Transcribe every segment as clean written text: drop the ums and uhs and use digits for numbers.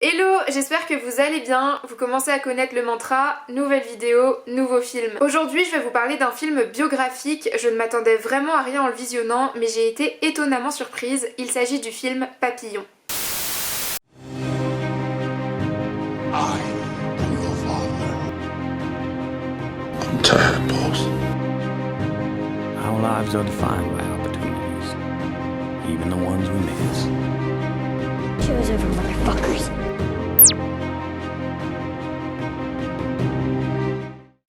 Hello, j'espère que vous allez bien, vous commencez à connaître le mantra, nouvelle vidéo, nouveau film. Aujourd'hui je vais vous parler d'un film biographique, je ne m'attendais vraiment à rien en le visionnant, mais j'ai été étonnamment surprise, il s'agit du film Papillon. I am your father. I'm tired, boss. Our lives are defined by opportunities, even the ones we miss. Show's over, motherfuckers.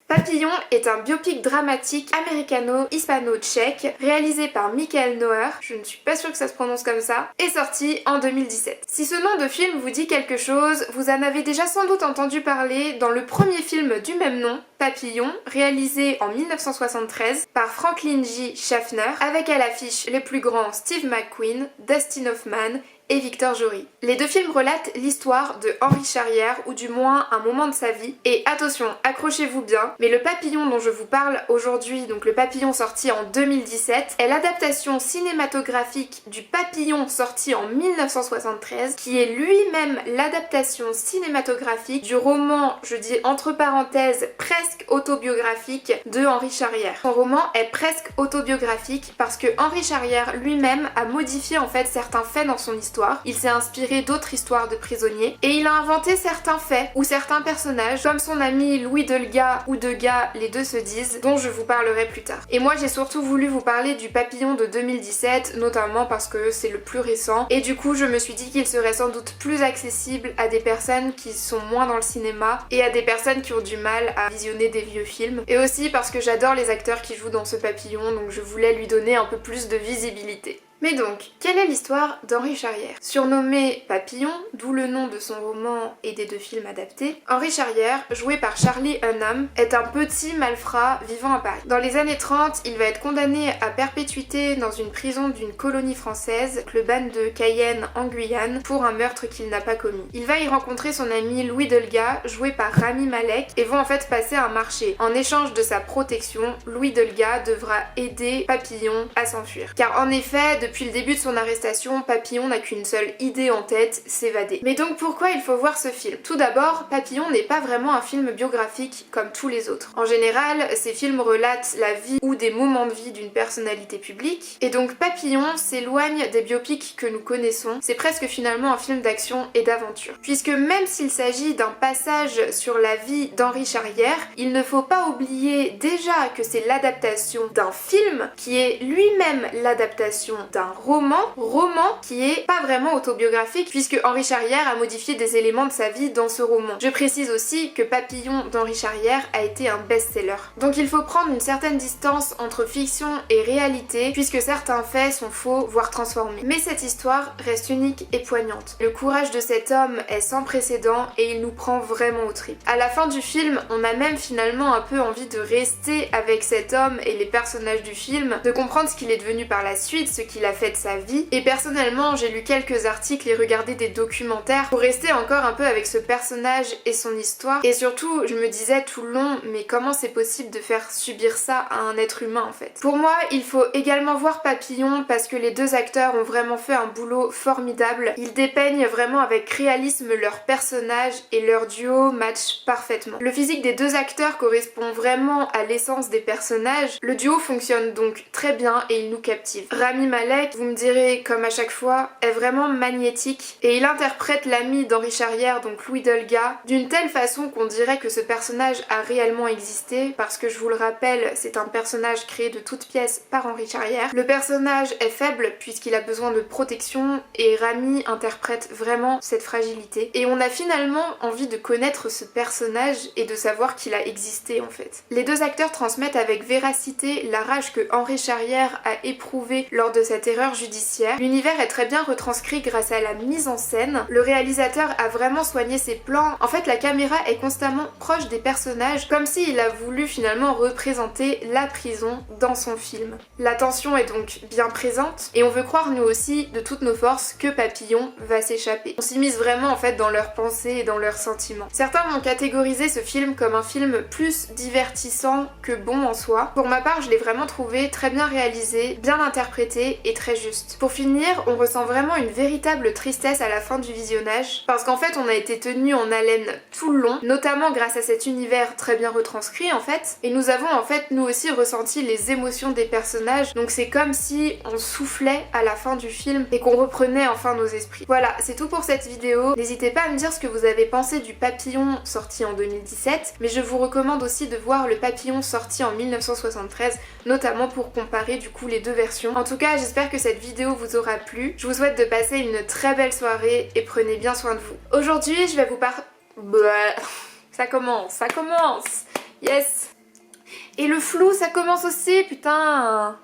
Papillon est un biopic dramatique américano-hispano-tchèque réalisé par Michael Noer, je ne suis pas sûre que ça se prononce comme ça, et sorti en 2017. Si ce nom de film vous dit quelque chose, vous en avez déjà sans doute entendu parler dans le premier film du même nom, Papillon, réalisé en 1973 par Franklin J. Schaffner, avec à l'affiche les plus grands Steve McQueen, Dustin Hoffman et Victor Jory. Les deux films relatent l'histoire de Henri Charrière, ou du moins un moment de sa vie. Et attention, accrochez-vous bien, mais le Papillon dont je vous parle aujourd'hui, donc le Papillon sorti en 2017, est l'adaptation cinématographique du Papillon sorti en 1973, qui est lui-même l'adaptation cinématographique du roman, je dis entre parenthèses, presque autobiographique de Henri Charrière. Son roman est presque autobiographique parce que Henri Charrière lui-même a modifié en fait certains faits dans son histoire. Il s'est inspiré d'autres histoires de prisonniers et il a inventé certains faits ou certains personnages comme son ami Louis Delga ou Degas, les deux se disent, dont je vous parlerai plus tard. Et moi j'ai surtout voulu vous parler du Papillon de 2017, notamment parce que c'est le plus récent et du coup je me suis dit qu'il serait sans doute plus accessible à des personnes qui sont moins dans le cinéma et à des personnes qui ont du mal à visionner des vieux films. Et aussi parce que j'adore les acteurs qui jouent dans ce Papillon, donc je voulais lui donner un peu plus de visibilité. Mais donc, quelle est l'histoire d'Henri Charrière? Surnommé Papillon, d'où le nom de son roman et des deux films adaptés, Henri Charrière, joué par Charlie Hunnam, est un petit malfrat vivant à Paris. Dans les années 30, il va être condamné à perpétuité dans une prison d'une colonie française, le ban de Cayenne en Guyane, pour un meurtre qu'il n'a pas commis. Il va y rencontrer son ami Louis Delga, joué par Rami Malek, et vont en fait passer un marché. En échange de sa protection, Louis Delga devra aider Papillon à s'enfuir. Car en effet, depuis le début de son arrestation, Papillon n'a qu'une seule idée en tête, s'évader. Mais donc pourquoi il faut voir ce film? Tout d'abord, Papillon n'est pas vraiment un film biographique comme tous les autres. En général, ces films relatent la vie ou des moments de vie d'une personnalité publique, et donc Papillon s'éloigne des biopics que nous connaissons, c'est presque finalement un film d'action et d'aventure. Puisque même s'il s'agit d'un passage sur la vie d'Henri Charrière, il ne faut pas oublier déjà que c'est l'adaptation d'un film qui est lui-même l'adaptation d'un roman qui est pas vraiment autobiographique puisque Henri Charrière a modifié des éléments de sa vie dans ce roman. Je précise aussi que Papillon d'Henri Charrière a été un best-seller. Donc il faut prendre une certaine distance entre fiction et réalité puisque certains faits sont faux voire transformés. Mais cette histoire reste unique et poignante. Le courage de cet homme est sans précédent et il nous prend vraiment aux tripes. À la fin du film, on a même finalement un peu envie de rester avec cet homme et les personnages du film, de comprendre ce qu'il est devenu par la suite, ce qu'il a fait de sa vie, et personnellement j'ai lu quelques articles et regardé des documentaires pour rester encore un peu avec ce personnage et son histoire, et surtout je me disais tout le long mais comment c'est possible de faire subir ça à un être humain en fait. Pour moi il faut également voir Papillon parce que les deux acteurs ont vraiment fait un boulot formidable, ils dépeignent vraiment avec réalisme leurs personnages et leur duo match parfaitement. Le physique des deux acteurs correspond vraiment à l'essence des personnages, le duo fonctionne donc très bien et il nous captive. Rami Malek, vous me direz comme à chaque fois, est vraiment magnétique et il interprète l'ami d'Henri Charrière, donc Louis Delga, d'une telle façon qu'on dirait que ce personnage a réellement existé parce que je vous le rappelle, c'est un personnage créé de toutes pièces par Henri Charrière. Le personnage est faible puisqu'il a besoin de protection et Rami interprète vraiment cette fragilité et on a finalement envie de connaître ce personnage et de savoir qu'il a existé en fait. Les deux acteurs transmettent avec véracité la rage que Henri Charrière a éprouvée lors de cette erreur judiciaire. L'univers est très bien retranscrit grâce à la mise en scène. Le réalisateur a vraiment soigné ses plans. En fait, la caméra est constamment proche des personnages, comme s'il a voulu finalement représenter la prison dans son film. La tension est donc bien présente et on veut croire nous aussi de toutes nos forces que Papillon va s'échapper. On s'immisce vraiment en fait dans leurs pensées et dans leurs sentiments. Certains vont catégoriser ce film comme un film plus divertissant que bon en soi. Pour ma part, je l'ai vraiment trouvé très bien réalisé, bien interprété et très juste. Pour finir, on ressent vraiment une véritable tristesse à la fin du visionnage, parce qu'en fait on a été tenu en haleine tout le long, notamment grâce à cet univers très bien retranscrit en fait, et nous avons en fait nous aussi ressenti les émotions des personnages, donc c'est comme si on soufflait à la fin du film et qu'on reprenait enfin nos esprits. Voilà, c'est tout pour cette vidéo. N'hésitez pas à me dire ce que vous avez pensé du Papillon sorti en 2017, mais je vous recommande aussi de voir le Papillon sorti en 1973, notamment pour comparer du coup les deux versions. En tout cas, j'espère que cette vidéo vous aura plu. Je vous souhaite de passer une très belle soirée et prenez bien soin de vous. Aujourd'hui, je vais vous Ça commence, yes. Et le flou, ça commence aussi, putain.